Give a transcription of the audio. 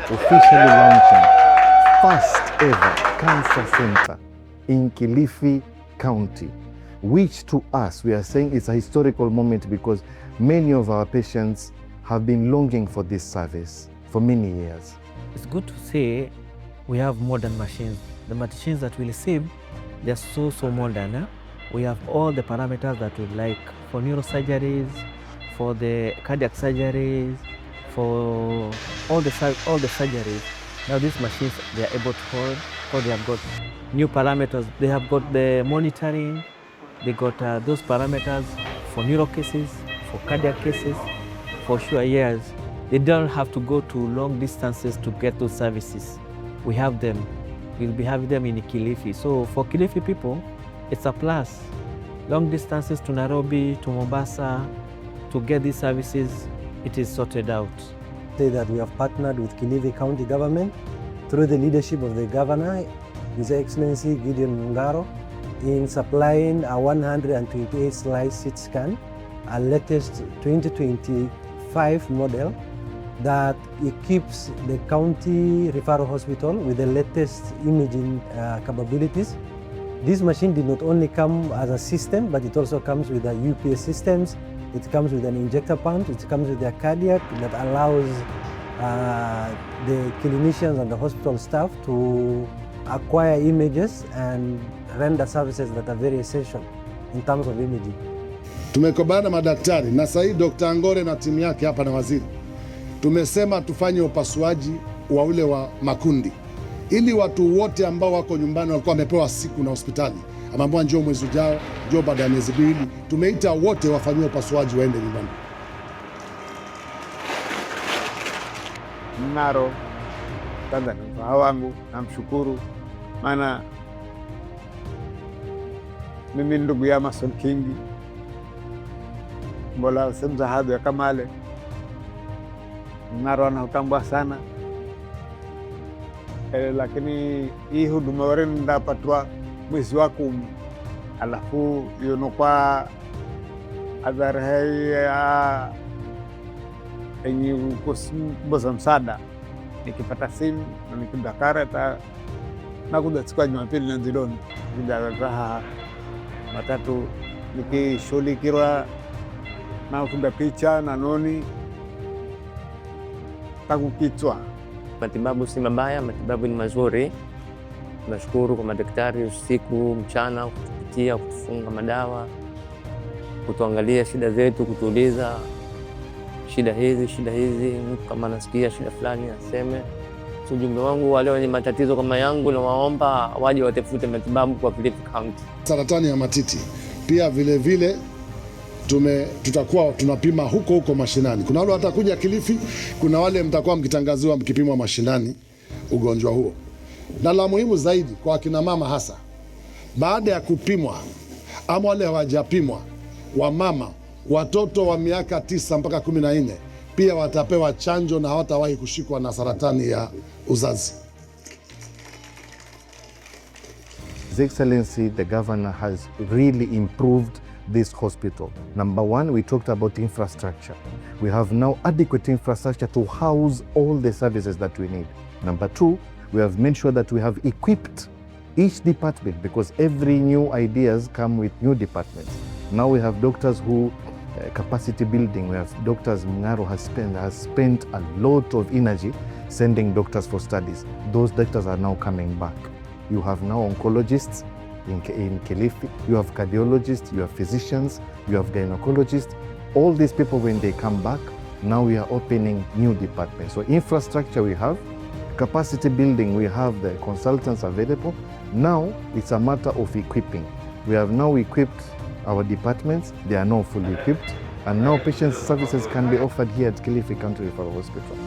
officially launching first ever cancer center in Kilifi County, which to us, we are saying it's a historical moment because many of our patients have been longing for this service for many years. It's good to say we have modern machines. The machines that we receive, they're so modern. Eh? We have all the parameters that we like for neurosurgeries, for the cardiac surgeries, for all the surgeries. Now these machines, they are able to hold, or they have got new parameters. They have got the monitoring, they got those parameters for neuro cases, for cardiac cases, for sure, yes. They don't have to go to long distances to get those services. We have them. We'll be having them in Kilifi. So for Kilifi people, it's a plus. Long distances to Nairobi, to Mombasa, to get these services, it is sorted out. Say that we have partnered with Kilifi County government through the leadership of the governor, His Excellency Gideon Mung'aro, in supplying a 128 slice CT scan, a latest 2025 model that equips the county referral hospital with the latest imaging capabilities. This machine did not only come as a system, but it also comes with the UPS systems. It comes with an injector pump. It comes with a cardiac that allows the clinicians and the hospital staff to acquire images and render services that are very essential in terms of imaging. Tumekubaliana na madaktari na sasa Dr. Ngore na timu yake hapa na waziri. Tumesema tufanye upasuaji wa ule wa makundi ili watu wote ambao wako nyumbani walikuwa wamepewa siku na hospitali, ameambiwa njoo mwezi ujao, njoo baada ya miezi miwili, tumeita wote wafanyiwe upasuaji waende nyumbani. Mng'aro kwanza ni mfano wangu, namshukuru maana mimi ndugu ya Mason Kingi mbola semza hadhi ya Kamale. Mng'aro anautambua sana lakini hii huduma wale ndapatwa mwezi wa 10, alafu yonokwa adhari ya enye kusimboza msaada nikipata simu na nikidakara nakuja siku ya Jumapili na Nziloni kuja matatu nikishughulikiwa na kupiga picha na noni takukitwa. Matibabu si mabaya, matibabu ni mazuri. Tunashukuru kwa madaktari usiku mchana kutupitia, kutufunga madawa, kutuangalia shida zetu, kutuuliza shida hizi, mtu kama anasikia shida fulani aseme. Ujumbe wangu wale wenye matatizo kama yangu na waomba waje watafute matibabu kwa Kilifi County. Saratani ya matiti pia vile tutakuwa tunapima huko mashinani. Kuna wale watakuja Kilifi, kuna wale mtakuwa mkitangaziwa mkipimwa mashinani ugonjwa huo. Na la muhimu zaidi kwa akina mama hasa, baada ya kupimwa ama wale hawajapimwa, wamama watoto wa miaka 9 mpaka 14 pia watapewa chanjo na hawatawahi kushikwa na saratani ya uzazi. His Excellency, the Governor has really improved this hospital. Number one, we talked about infrastructure. We have now adequate infrastructure to house all the services that we need. Number two, we have made sure that we have equipped each department because every new ideas come with new departments. Now we have doctors who capacity building. We have doctors. Mung'aro has spent a lot of energy sending doctors for studies. Those doctors are now coming back. You have now oncologists in Kilifi, you have cardiologists, you have physicians, you have gynecologists. All these people, when they come back, now we are opening new departments. So infrastructure we have, capacity building, we have the consultants available. Now it's a matter of equipping. We have now equipped our departments, they are now fully equipped, and now patient services can be offered here at Kilifi County Referral Hospital.